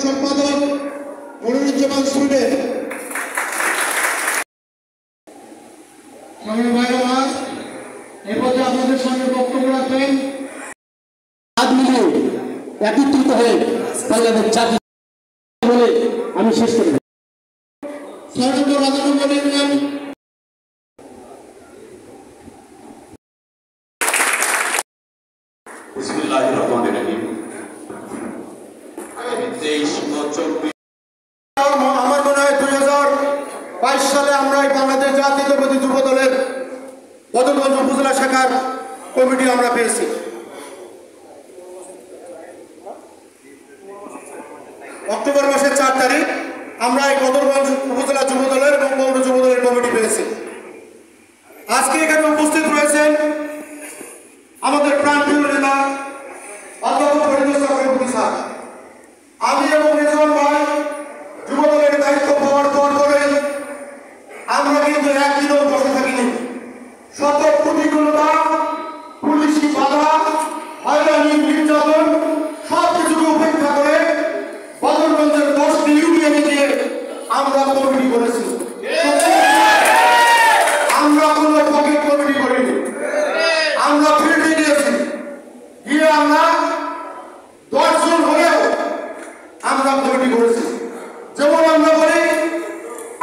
সম্পাদক মনিরুজ্জামান সুইডেন এরপরে আপনাদের সঙ্গে বক্তব্য রাখবেন হাত মিলিয়ে একত্রিত হয়ে বাংলাদেশ জাতি বলে আমি শেষ করি। আমার মনে হয় 2022 সালে আমরা বাংলাদেশ জাতীয়তাবাদী যুব দলের বদরগঞ্জ উপজেলা শাখার কমিটি আমরা পেয়েছি। অক্টোবর মাসের 4 তারিখ আমরা এই বদরগঞ্জ উপজেলা যুব দলের এবং পৌর যুব দলের কমিটি পেয়েছি। আজকে এখানে উপস্থিত রয়েছেন আমাদের প্রাণপ্রিয় নেতা অধ্যাপক ফরিদুল চক্রবর্তী স্যার। আমি এবং রেজওয়ান ভাই যুব দলের দায়িত্ব পাওয়ার পর করে আমরা কিন্তু একদিনও বসে থাকিনি। শত প্রতিকূলতা, পুলিশি বাধা, হয়রানি, নির্যাতন সবকিছুকে উপেক্ষা করে বদরগঞ্জের 10টি ইউনিয়নে গিয়ে আমরা কমিটি করেছি। আমরা কোনো পকেট কমিটি করিনি, আমরা ফিল্ডে গিয়েছি। গিয়ে আমরা 10 জন হলেও আমরা কমিটি করেছি। যেমন আমরা বলি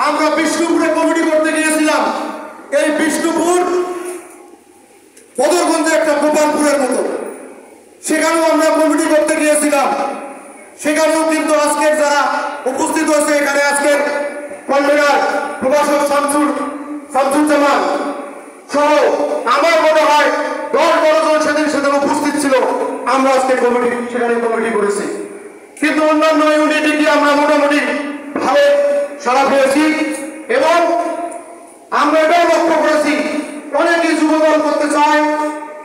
আমরা বিষ্ণুপুরে কমিটি করতে গিয়েছিলাম। এই বিষ্ণুপুর বদরগঞ্জে একটা গোপালপুরের মতো, সেখানেও আমরা কমিটি করতে গিয়েছিলাম। সেখানেও কিন্তু আজকের যারা উপস্থিত হয়েছে এখানে আজকের কনভেনার প্রভাষক শামসুজ্জামান সহ আমার মনে হয় 10-12 জন সেদিন উপস্থিত ছিল। আমরা আজকে সেখানে কমিটি করেছি। কিন্তু অন্যান্য ইউনিটে গিয়ে আমরা মোটামুটি ভালো সাড়া পেয়েছি এবং আমরা এটাও লক্ষ্য করেছি অনেকেই যুবদল করতে চায়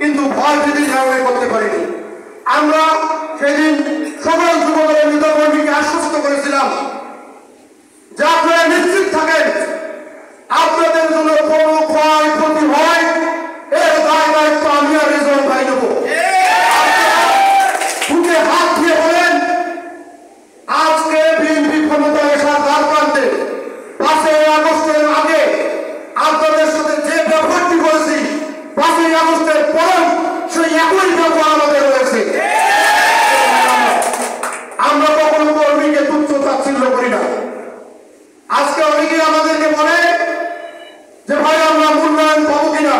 কিন্তু ভয় ভীতির কারণে করতে পারিনি। আমরা সেদিন সকল যুবদলের নেতাকর্মীকে আশ্বস্ত করেছিলাম যে আপনারা নিশ্চিত থাকেন আপনাদের জন্য কোনো ক্ষয়ক্ষতি হয় এর দায় দায়িত্ব আমি আর রেজওয়ান ভাই নেব। বুকে হাত দিয়ে বলেন আজকে বিএনপি ক্ষমতায় আসার দ্বার প্রান্তে 5ই আগস্টের আগে আপনাদের সাথে যে ব্যবহারটি করেছি 5ই আগস্টের পরেও সেই একই ব্যবহার আমাদের রয়েছে। আমরা কখনো কর্মীকে তুচ্ছ তাচ্ছিল্য করি না। আজকে অনেকে আমাদেরকে বলে যে ভাই আমরা মূল্যায়ন পাবো কিনা।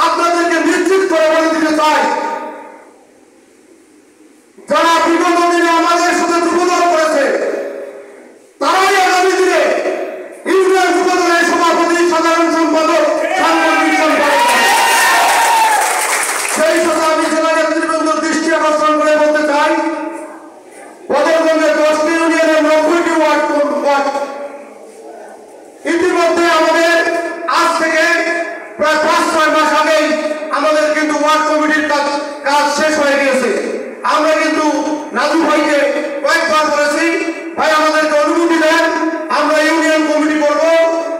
আপনাদেরকে নিশ্চিত করে বলে দিতে চাই যারা বিগত দিনে আমাদের সাথে যুবদল করেছে তারাই আগামী দিনে ইউনিয়ন যুবদলের সভাপতি, সাধারণ সম্পাদক, সাংগঠনিক সম্পাদক। সেই সাথে আমি জেলা নেতৃবৃন্দ দৃষ্টি আকর্ষণ করে বলতে চাই বদরগঞ্জের 10টি ইউনিয়নের 90টি ওয়ার্ড ইতিমধ্যে আমাদের আজ থেকে প্রায় 5-6 মাস আগেই আমাদের কিন্তু ওয়ার্ড কমিটির কাজ শেষ হয়ে গিয়েছে। আমরা কিন্তু নাজু ভাইকে কয়েকবার বলেছি ভাই আমাদেরকে অনুমতি দেন, আমরা ইউনিয়ন কমিটি করব,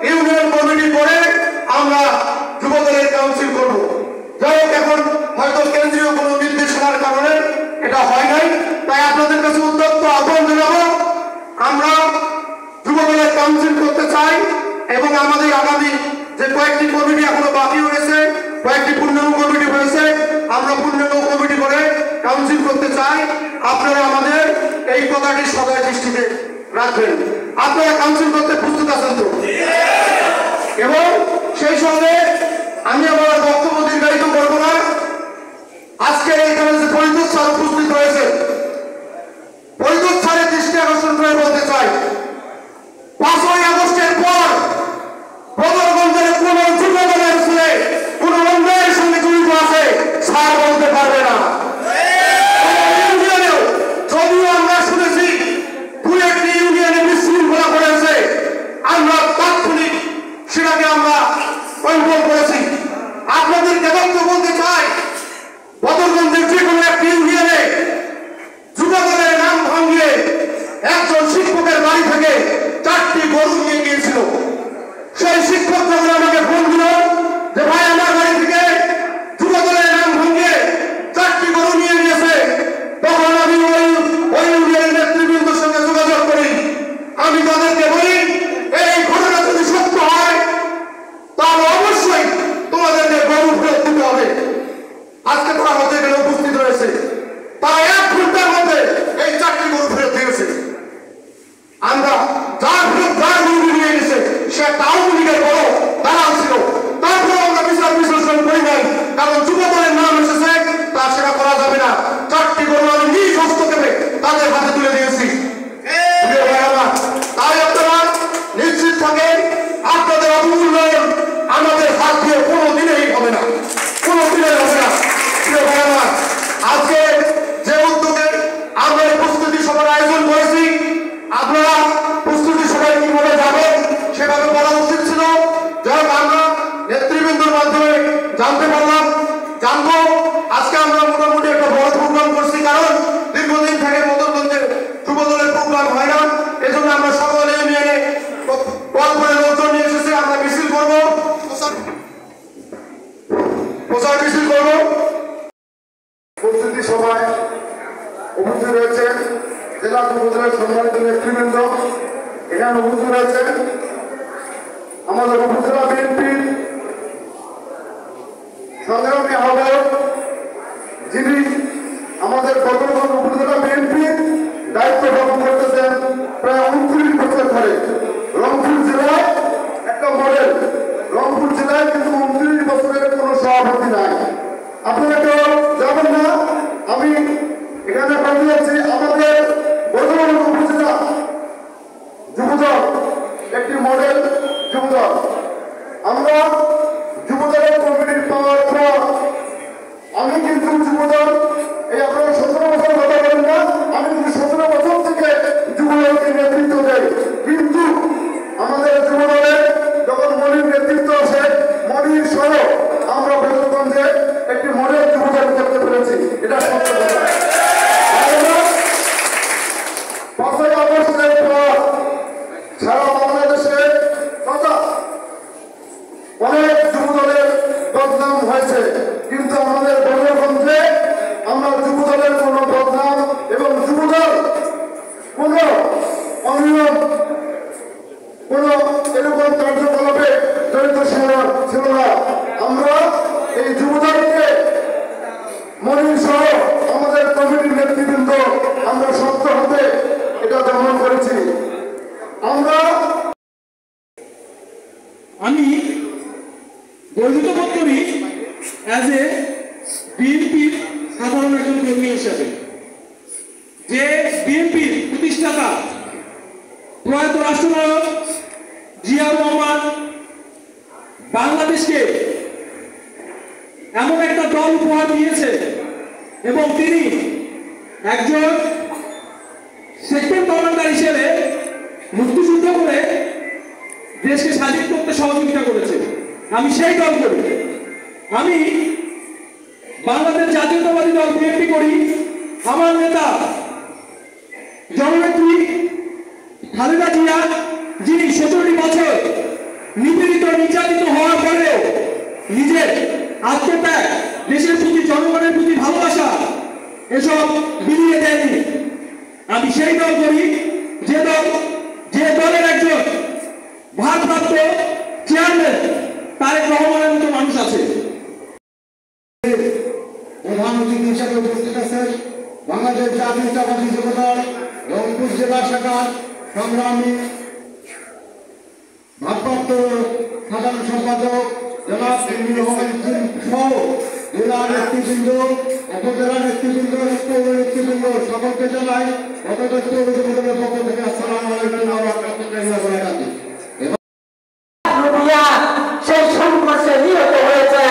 ইউনিয়ন কমিটি করে আমরা যুবদলের কাউন্সিল করব। যাই হোক এখন হয়তো কেন্দ্রীয় কোনো নির্দেশনার কারণে এটা হয় নাই। তাই আপনাদের কাছে উদ্যত্ত আহ্বান জানাবো আমরা যুবদলের কাউন্সিল করতে চাই এবং আমাদের আগামী যে কয়েকটি কমিটি এখনো বাকি রয়েছে, কয়েকটি পূর্ণাঙ্গ কমিটি হয়েছে, আমরা পূর্ণাঙ্গ কমিটি করে কাউন্সিল করতে চাই। আপনারা আমাদের এই কথাটি সদয় দৃষ্টিতে রাখবেন। আপনারা কাউন্সিল করতে প্রস্তুত আছেন তো? এবং সেই সঙ্গে আমি আমার বক্তব্য দীর্ঘায়িত করবো না। আজকে এখানে যে ফরিদুল স্যার উপস্থিত হয়েছে, ফরিদুল স্যারের দৃষ্টি আকর্ষণ করে বলতে চাই 5ই আগস্টের পর বদরগঞ্জের কোন যুবদলের ছেলে কোন অন্যায়ের সঙ্গে জড়িত আছে স্যার বলতে পারবে না। যদিও আমরা শুনেছি 2-1টি ইউনিয়নে বিশৃঙ্খলা করেছে, আমরা জানতে পারলাম, জানবো। আজকে আমরা মোটামুটি একটা বড় প্রোগ্রাম করছি, কারণ দীর্ঘদিন থেকে মদনগঞ্জের যুবদলের প্রোগ্রাম হয় না। এজন্য আমরা সকলে ইউনিয়নে কল করে লোকজন নিয়ে এসেছি। আমরা মিছিল করবো, প্রচার মিছিল করবো। প্রস্তুতি সভায় উপস্থিত রয়েছেন জেলা যুবদলের সম্মানিত নেতৃবৃন্দ। এখানে উপস্থিত রয়েছেন আমাদের উপজেলা বিএনপির সংগ্রামী আহ্বায়ক, যিনি আমাদের বদরগঞ্জ উপজেলা বিএনপির দায়িত্ব পালন করতেছেন প্রায় 29 বছর ধরে। রংপুর জেলায় একটা মডেল, রংপুর জেলায় কিন্তু 29 বছরের কোনো সভাপতি নাই। আপনারা কেউ যাবেন না, আমি এখানে পাঠিয়েছি আমাদের বদরগঞ্জ উপজেলা যুবদল একটি মডেল যুবদল। আমরা যুবদলের কমিটির পাওয়ার পর আমি কিন্তু যুবদল এই আপনারা 17 বছর কথা বলেন না, আমি কিন্তু 17 বছর থেকে যুবদলকে নেতৃত্ব দেই। কিন্তু আমাদের যুবদলে যখন মনির নেতৃত্ব আসে, মনির সহ আমরা বদরগঞ্জে একটি মডেল যুবদল করতে পেরেছি। এটা সত্য কথা। 5ই আগস্টের পর সারা বাংলাদেশে তথা অনেক যুবদলের বদনাম হয়েছে, কিন্তু আমাদের বদরগঞ্জে আমরা যুবদলের কোনো বদনাম এবং যুবদল কোন অনিয়ম কোন এরকম কার্যকলাপে জড়িত ছিল না। আমরা এই যুবদলকে মনির সহ আমাদের কমিটির নেতৃবৃন্দ আমরা শক্ত হাতে এটা দমন করেছি। আমি গর্বিত বোধ করি অ্যাজ এ বিএনপির সাধারণ একজন কর্মী হিসাবে, যে বিএনপির প্রতিষ্ঠাতা প্রয়াত রাষ্ট্রনায়ক জিয়াউর রহমান বাংলাদেশকে এমন একটা দল উপহার দিয়েছে এবং তিনি একজন সেক্টর কমান্ডার হিসেবে মুক্তিযুদ্ধ করে দেশকে স্বাধীন করতে সহযোগিতা করেছে। আমি সেই দল করি, আমি বাংলাদেশ জাতীয়তাবাদী দল বিএনপি করি। আমার নেতা জননেত্রী খালেদা জিয়া, যিনি 67 বছর নিপীড়িত নির্যাতিত হওয়ার পরেও নিজের আত্মত্যাগ, দেশের প্রতি জনগণের প্রতি ভালোবাসা এসব বিলিয়ে দেয়নি। আমি সেই দল করি যে দলের একজন ভারপ্রাপ্ত চেয়ারম্যান তারেক রহমানের মতো মানুষ আছে। প্রধান অতিথি হিসাবে উপস্থিত আছেন বাংলাদেশ জাতীয়তাবাদী যুবদল রংপুর জেলা শাখার সংগ্রামী ভারপ্রাপ্ত সাধারণ সম্পাদক জনাব সহ জেলা নেতৃবৃন্দ, উপজেলা নেতৃবৃন্দ, নেতৃবৃন্দ সকলকে জানাই গতদত্ত যুবদলের পক্ষ থেকে আসসালামু আলাইকুম ওয়া রাহমাতুল্লাহি ওয়া বারাকাতুহু। সেই সংঘর্ষে নিহত হয়েছে।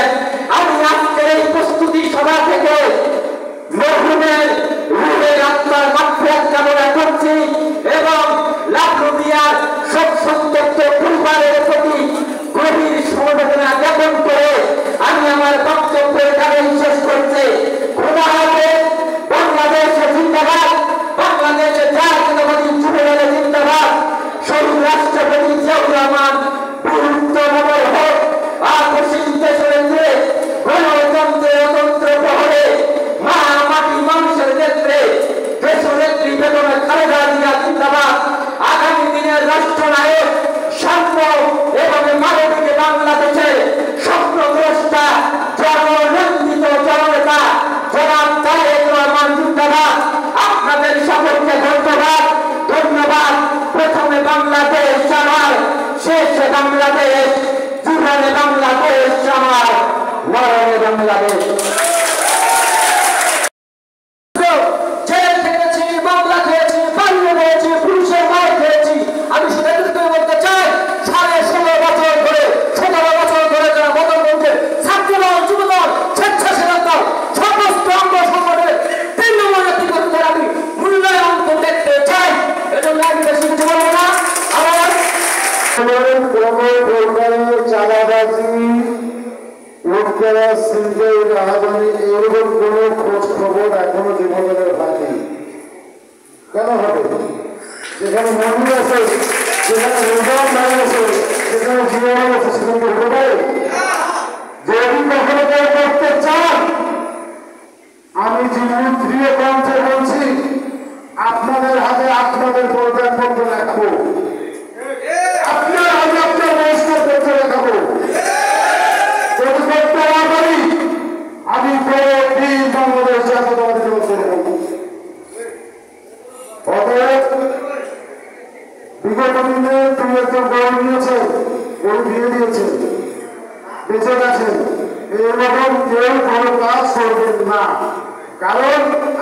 আমি আজকের এই প্রস্তুতি সভা থেকে মরহুমের রুহের আত্মার মাগফিরাত কামনা করছি এবং লাভলু মিয়ার শোক সন্তপ্ত পরিবারের প্রতি গভীর সমবেদনা জ্ঞাপন করে আমি আমার বক্তব্য এখানে শেষ করছি। খোদা হাফেজ। বাংলাদেশ জিন্দাবাদ, বাংলাদেশ জাতীয়তাবাদী যুবদল জিন্দাবাদ। শহীদ রাষ্ট্রপতি জিয়াউর রহমান গণতন্ত্রের অতন্ত্র প্রহরে মা মাটি মানুষের ক্ষেত্রে দেশনেত্রী বেগম খালেদা জিয়া জিন্দাবাদ। আগামী দিনের রাষ্ট্রনায়ক, সাম্য এবং মানবিক বাংলাদেশের স্বপ্নদ্রষ্টা জননন্দিত জননেতা জনাব তারেক রহমান জিন্দাবাদ। আপনাদের সকলকে ধন্যবাদ। প্রথমে বাংলাদেশ আমার, শেষে বাংলাদেশ, জীবনে বাংলাদেশ আমার, মরণে বাংলাদেশ। জেল খেয়েছি, মামলা খেয়েছি, বাড়িয়ে খেয়েছি, পুলিশের মার খেয়েছি। আমি সেটা বলতে চাই 16.5 বছর ধরে, 17 বছর ধরে যারা বদরগঞ্জের ছাত্রদল, যুবদল, স্বেচ্ছাসেবক দল, সমস্ত অঙ্গ সংগঠনের তৃণমূল নেতৃত্বের আমি মূল্যায়ন দেখতে চাই। এজন্য আমি বেশি কিছু বলবো না। আমার চাঁদাবাজি লুটপাড়া সিন্ধে রাহাজানি এরকম কোনো খোঁজ খবর এখনো জীবনের হয়নি। কেন হবে? যেখানে মন্দির আছে, যেখানে নির্মাণ নাই আছে, সেখানে জীবন আছে, সেখানে হতে পারে? যদি কখনো কেউ করতে চান, আমি জীবন দৃঢ় কণ্ঠে বলছি, আপনাদের হাতে আপনাদের পরিচয়পত্র রাখবো, আপনার হাতে আপনার বয়স্কর পত্র রাখাবো। যদি করতে না পারি, আমি দিন বাংলাদেশ জাতীয়তাবাদী দল করব। অতএব বিগত দিনে তুমি একজন গরু নিয়েছে, গরু দিয়ে দিয়েছে, বেঁচে গেছেন, এইরকম কেউ কোনো কাজ করবেন না। কারণ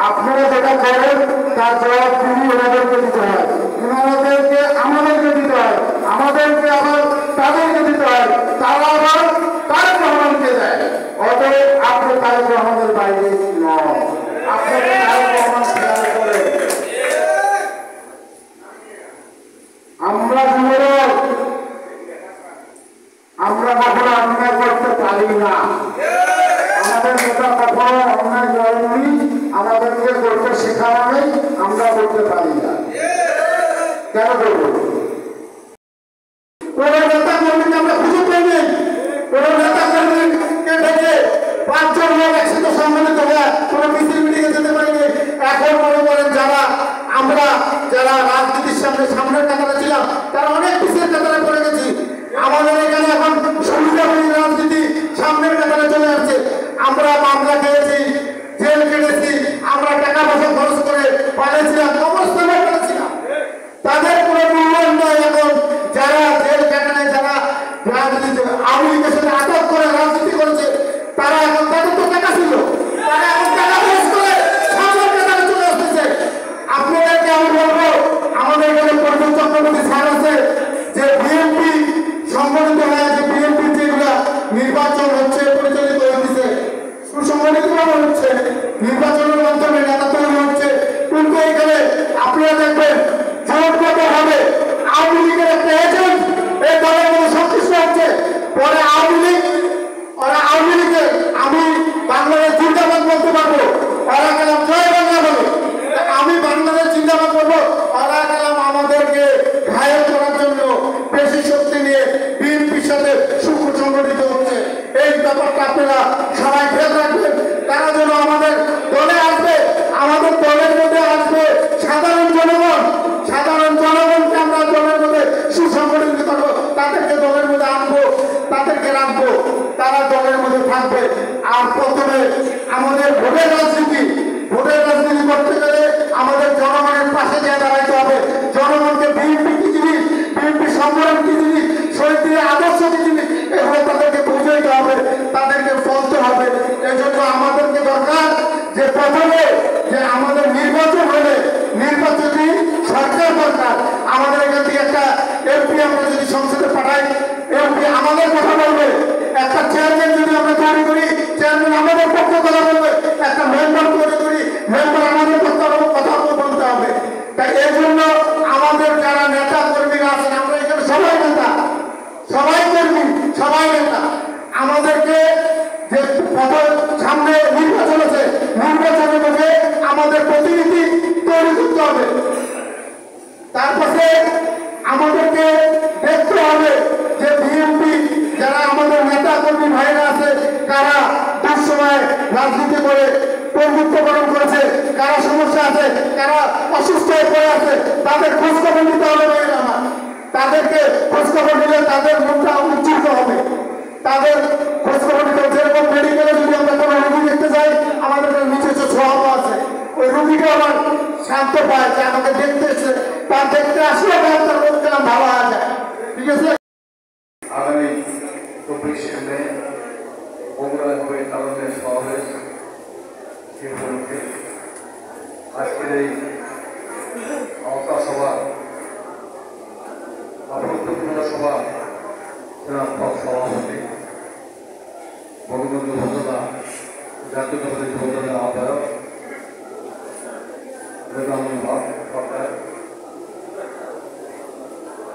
আপনারা যেটা করেন তার জবাব তিনি ওনাদেরকে দিতে হয়, ওনাদেরকে আমাদেরকে দিতে হয়, আমাদেরকে আবার তাদেরকে দিতে হয়, তারা আবার তারেক রহমানকে দেয়। অতএব আপনি তারেক রহমানের বাইরে নন, আপনাকে তারেক রহমান খেয়াল করেন। আমরা যুবক, আমরা কখনো অন্যায় করতে পারি না, আমাদের নেতা কখনো অন্যায় করেনি, আমাদেরকে করতে শেখানো নেই, আমরা করতে পারি না। কেন করবো? কোন নেতা কর্মীকে আমরা খুঁজে পাইনি, কোন নেতা কর্মীকে ডেকে 5 জন লোক একসাথে সম্মিলিত হয়ে কোন মিছিল মিটিংয়ে যেতে পারিনি। এখন মনে করেন যারা রাজনীতির সামনের কাতারে ছিলাম, তারা অনেক পিছের কাতারে পড়ে গেছি। আমাদের এখানে এখন সুবিধাবাদী রাজনীতি সামনের কাতারে চলে আসছে। আমরা মামলা খেয়েছি, জেল কেটেছি, আমরা টাকা পয়সা খরচ করে পালিয়েছিলাম, কবরস্থানে পালিয়েছিলাম, তাদের কোনো মূল্যায়ন নয়। এখন যারা জেল কাটানে, যারা রাজনীতি আওয়ামী লীগের সাথে আটক করে রাজনীতি করেছে, তারা এখন তাদের তো টাকা ছিল, তারা এখন টাকা খরচ করে সামনের কাতারে চলে আসতেছে। আপনাদেরকে আমি বলবো, আমাদের এখানে পরিচয় চক্রবর্তী স্যার আছে, যে বিএনপি সংগঠিত হয়ে যে বিএনপি যেগুলা নির্বাচন হচ্ছে, পরিচালিত হচ্ছে, সুসংগঠিত হচ্ছে, নির্বাচনের মাধ্যমে নেতা তৈরি হচ্ছে। কিন্তু এখানে আপনারা দেখবেন জোটগত হবে আওয়ামী লীগের একটা এজেন্ট এই দলের মধ্যে সংশ্লিষ্ট হচ্ছে। পরে আওয়ামী লীগে আমি বাংলাদেশ জিন্দাবাদ বলতে পারবো, ওরা গেলাম জয় বাংলা বলে, আমি বাংলাদেশ জিন্দাবাদ বলবো, ওরা গেলাম আমাদেরকে ঘায়ল করার জন্য বেশি শক্তি নিয়ে বিএনপির সাথে সংগঠিত হচ্ছে। এই ব্যাপারটা আপনারা সবাই খেয়াল রাখবেন। তারা যেন আমাদের দলে আসবে, আমাদের দলের মধ্যে আসবে সাধারণ জনগণ, সাধারণ জনগণকে আমরা দলের মধ্যে সুসংগঠিত করবো, তাদেরকে দলের মধ্যে আনবো, তাদেরকে রাখবো, তারা দলের মধ্যে থাকবে। আর প্রথমে আমাদের ভোটের রাজনীতি করতে গেলে আমাদের জনগণের পাশে গিয়ে দাঁড়াইতে হবে। জনগণকে বিএনপি কি জিনিস, বিএনপি সংগঠন কি জিনিস, শহীদের আদর্শ কি জিনিস, এগুলো তাদেরকে বুঝাইতে হবে, তাদেরকে বলতে হবে। এই জন্য আমাদেরকে দরকার যে প্রথমে যে আমাদের নির্বাচন হলে নির্বাচনী সরকার দরকার। আমাদের এখান থেকে একটা এমপি আমরা যদি সংসদে পাঠাই, এমপি আমাদের কথা বলবে। একটা চেয়ারম্যান যদি আমরা তৈরি করি, চেয়ারম্যান আমাদের পক্ষে কথা বলবে। একটা মেম্বার তৈরি করি, মেম্বার আমাদের পক্ষে কথা বলতে হবে। তাই এই জন্য আমাদের যারা নেতা কর্মীরা আছেন, আমরা এখানে সবাই নেতা, সবাই কর্মী, সবাই নেতা। আমাদেরকে যে সামনে নির্বাচন আছে, নির্বাচনের মধ্যে আমাদের প্রতিনিধি তৈরি করতে হবে। তারপরে আমাদেরকে দেখতে হবে যে বিএনপি যারা আমাদের নেতা কর্মী ভাইরা আছে, কারা দুঃসময় রাজনীতি করে প্রভুত্বকরণ করেছে, কারা সমস্যা আছে, কারা অসুস্থ হয়ে পড়ে আছে, তাদের খোঁজখবর নিতে হবে। আমার তাদেরকে খোঁজখবর নিলে তাদের মুখটা উজ্জীবিত হবে, তাদের খোঁজখবর নিতে হবে। যেরকম মেডিকেলে যদি আমরা কোনো রোগী দেখতে যাই, আমাদের নিচে যে ছোঁয়াবো আছে, ওই রোগীটা আবার শান্ত পায় যে আমাকে দেখতে এসে, তার দেখতে আসলে তার রোগ গেলাম ভালো হয়ে যায়। ঠিক আছে। আগামী 24শে মে বগুড়া কারণের সমাবেশ উপলক্ষে আজকের এই আওতা সভা গুরুত্বপূর্ণ সভা সভাপতি বঙ্গবন্ধু উপজেলা জাতীয়তাবাদী যুবদলের আহ্বায়ক সরকার,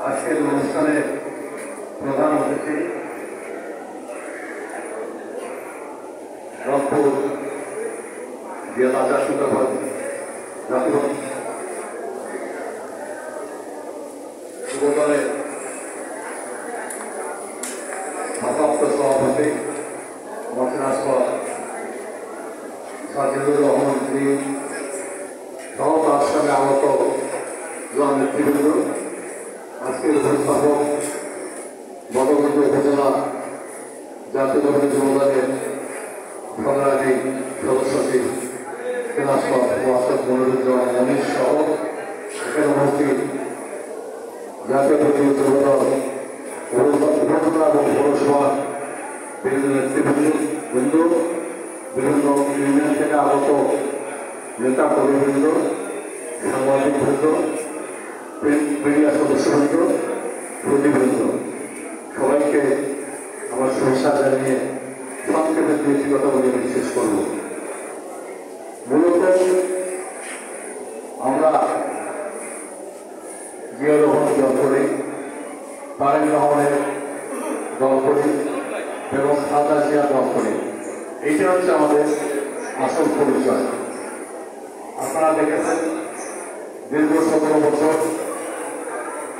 আজকের অনুষ্ঠানের প্রধান অতিথি আচার সুন্দরবন জাতীয় যুবদলের ভারপ্রাপ্ত সভাপতি মন্ত্রণালয় সাজিদুর রহমান সহ তার সঙ্গে আগত জেলা নেতৃবৃন্দ, আজকের উপস্থাপক বদগঞ্জ উপজেলা জাতীয় যুবদলের সংগ্রামী সদস্য সচিব কেলাসপথ ওয়াসদ মনিরুজ্জামান মনির সহ এখানে উপস্থিত জাতীয় যুবদল উপজেলা এবং পৌরসভা বিভিন্ন নেতৃবৃন্দ, বিভিন্ন ইউনিয়ন থেকে আগত নেতা কর্মীবৃন্দ, সাংবাদিকবৃন্দ, মিডিয়া সদস্যবৃন্দ, প্রতিবৃন্দ, সবাইকে আমার শুভেচ্ছা জানিয়ে সংক্ষেপে দুটি কথা বলে বিশেষ করব। মূলত আমরা জিয়া রহমান দল করি, তারেক রহমানের দল করি এবং খালেদা জিয়া দল করি। এইটা হচ্ছে আমাদের আসল পরিচয়। আপনারা দেখেছেন দীর্ঘ 17 বছর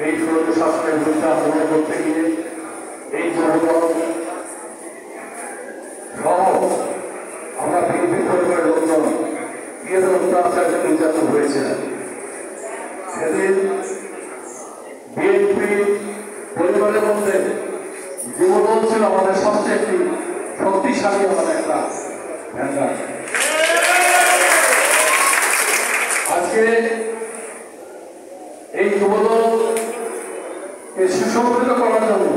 এই স্বৈর শাসনের বিরুদ্ধে আন্দোলন করতে গিয়ে এই যুবদল সহ আমরা বিএনপি পরিবারের লোকজন নির্যাতন হয়েছিলেন। সেদিন বিএনপি পরিবারের মধ্যে যুবদল ছিল আমাদের সবচেয়ে একটি শক্তিশালী আমাদের একটা ভ্যানগার্ড। আজকে এই যুবদলকে সুসংগঠিত করার জন্য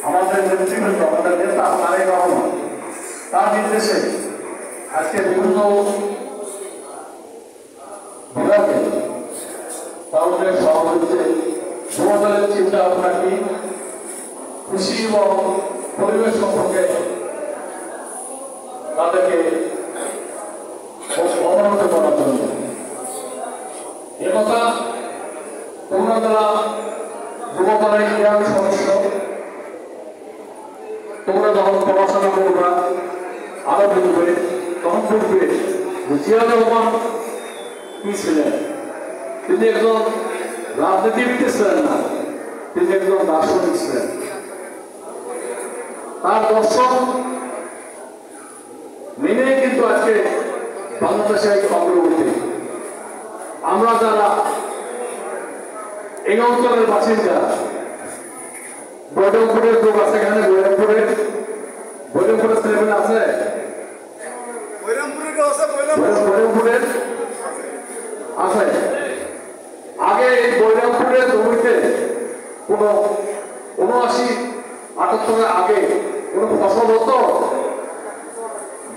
আমাদের নেতৃবৃন্দ, আমাদের নেতা তারেক রহমান তার নির্দেশে আজকে বিভিন্ন বিভাগে তাদের সভাপতিতে যুবদলের চিন্তা ভাবনা কি, কৃষি এবং পরিবেশ সম্পর্কে তাদেরকে অবনত করার জন্য একথা তোমরা যারা যুবদলের ক্রীড়া সদস্য, তোমরা যখন পড়াশোনা করবা আরো বুঝবে, তখন বুঝবে জিয়া রহমান কি ছিলেন। তিনি একজন রাজনীতিবিদ ছিলেন না, তিনি একজন দার্শনিক ছিলেন। তার দর্শন মেনে কিন্তু আজকে বাংলাদেশে অগ্রগতি। আমরা যারা এই অঞ্চলের বাসিন্দা, বৈরমপুরের লোক আছে, এখানে বৈরমপুরের ছেলেমেলে আছে, বৈরমপুরের আছে। আগে এই বৈরমপুরের জমিতে কোন 79-78 আগে কোন ফসল হতো,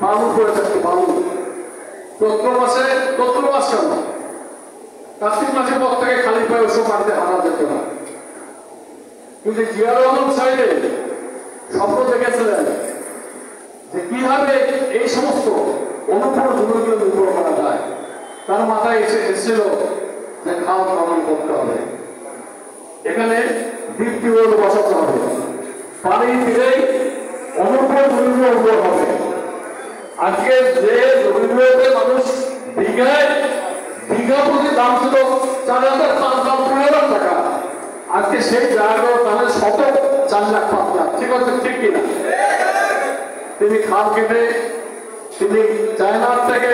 বালু করে থাকতো, বালু। চৈত্র মাসে কেন, কার্তিক মাসের পর থেকে খালি পায়ে ওসব মাটিতে হারা যেত না। কিন্তু জিয়া রহমান সাহেব স্বপ্ন দেখেছিলেন যে কিভাবে এই সমস্ত অনুপর জমিগুলো দুর্বল করা যায়। তার মাথায় এসেছিল যে খাওয়া প্রমাণ করতে হবে, এখানে ডিপ টিউবওয়েল বসাতে হবে, পানি দিলেই অনুপর জমিগুলো উর্বর হবে। আজকে যে জমিগুলোতে মানুষ বিঘা প্রতি দাম ছিল 4,000-5,000 টাকা, আজকে সেই জায়গার দামের 4 লাখ 5 লাখ। ঠিক আছে, ঠিক কিনা? তিনি খাল কেটে তিনি চায়নার থেকে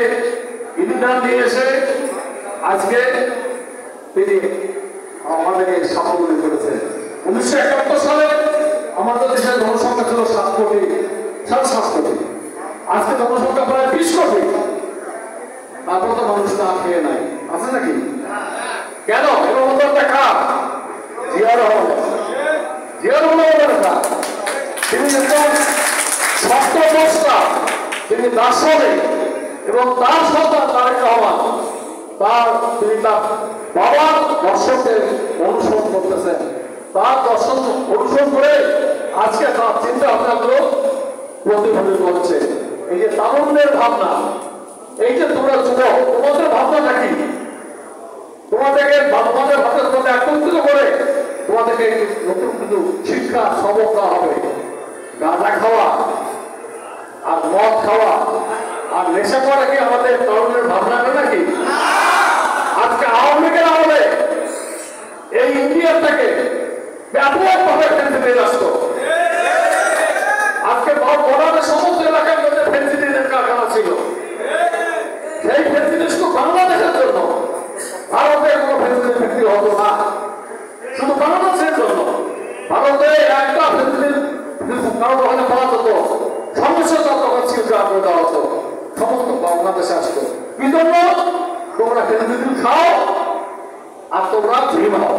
ইন্ডিয়ান নিয়ে এসে আজকে তিনি আমাদেরকে সাফল্য করেছেন। 1971 সালে আমাদের দেশের জনসংখ্যা ছিল 7 কোটি, 7.5 কোটি। আজকে জনসংখ্যা প্রায় 20 কোটি। তারপর তো মানুষ না খেয়ে নাই, আছে নাকি? কেন? এর মধ্যে একটা কাজ জিয়া রহমানের কাজ। তিনি একজন সত্যবস্তা, তিনি দার্শনিক এবং তার সন্তান তারেক রহমান তিনি তার বাবার দর্শনকে অনুসরণ করতেছেন। তার দর্শন অনুসরণ করে আজকে তার চিন্তা ভাবনাগুলো প্রতিফলিত হচ্ছে। এই যে তারুণ্যের ভাবনা, এই যে তোমরা যুবক, তোমাদের ভাবনাটা কি? তোমাদেরকে হাতের মধ্যে একত্রিত করে তোমাদেরকে নতুন কিন্তু শিক্ষা সবক দেওয়া হবে। গাঁজা খাওয়া আর মদ খাওয়া আর নেশা করা কি আমাদের তরুণের ভাবনা নাকি? আজকে আওয়ামী লীগের আমলে এই ইন্ডিয়ার থেকে ব্যাপকভাবে ফেন্সিডিল আসতো। আজকে বর্ডারের সমস্ত এলাকার মধ্যে ফেন্সিডিলের কারখানা ছিল। সেই ফেন্সিডিল শুধু বাংলাদেশের জন্য, ভারতের কোনো ফেন্সিডিল বিক্রি হতো না, শুধু বাংলাদেশের জন্য। ভারতে একটা ফেন্সিডিল কারো ওখানে পাওয়া যেত, সমস্যা তখন ছিল দেওয়া হতো, সমস্ত বাংলাদেশে আসতো। কি জন্য? তোমরা ফেন্সিডিল খাও আর তোমরা ড্রিম হও।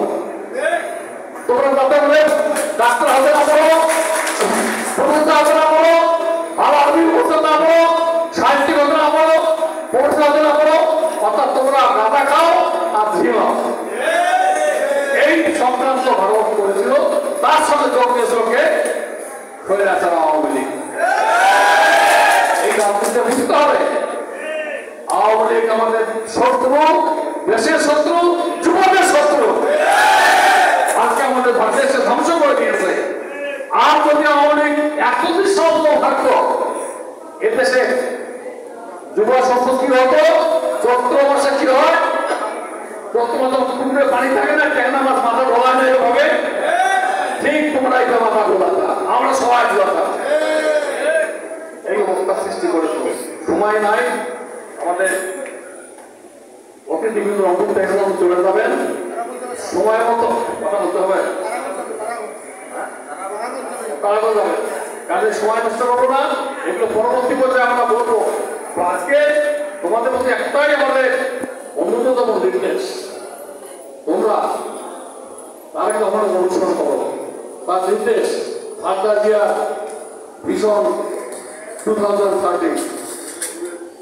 তোমরা তাতে বলে ডাক্তার হবে না বলো, প্রফেসর হবে না বলো, ভালো আর্মি করতে না বলো, সাহিত্যিক হতে না বলো, পড়তে হতে না বলো, অর্থাৎ তোমরা গাঁদা খাও আর ড্রিম হও। এই সংক্রান্ত ভারত করেছিল, তার সঙ্গে যোগ দিয়েছিল কে? স্বৈরাচার আওয়ামী লীগ। এই রাজনীতি বুঝতে হবে, আওয়ামী লীগ আমাদের শত্রু, দেশের শত্রু, যুবকের শত্রু। আজকে আমাদের দেশে ধ্বংস করে দিয়েছে। আর যদি আওয়ামী লীগ এতদিন সম্ভব থাকতো, এ দেশে যুব সম্পদ কি হতো? চৈত্র মাসে কি হয়? চৈত্র মাসে পুকুরে পানি থাকে না, ট্যাংরা মাছ মাথা ঢোলা যায় হবে, ঠিক তোমরা এটা মাথা ঢোলাতা, আমরা সবাই ঢোলাতা। এই অবস্থা সৃষ্টি করেছিল। সময় নাই, আমাদের অতিথি বিভিন্ন রকম দেখলাম চলে যাবেন, সময় মতো কথা বলতে হবে, তারা যাবে। কাজে সময় নষ্ট করবো না, এগুলো পরবর্তী পর্যায়ে আমরা বলবো। আজকে তোমাদের মধ্যে একটাই আমাদের অন্যতম নির্দেশ, তোমরা তারেক রহমানের অনুসরণ করো। তার নির্দেশ খালেদা জিয়া ভিশন 2030,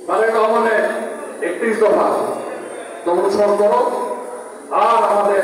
তারেক রহমানের 31 দফা অনুসরণ করো। আর আমাদের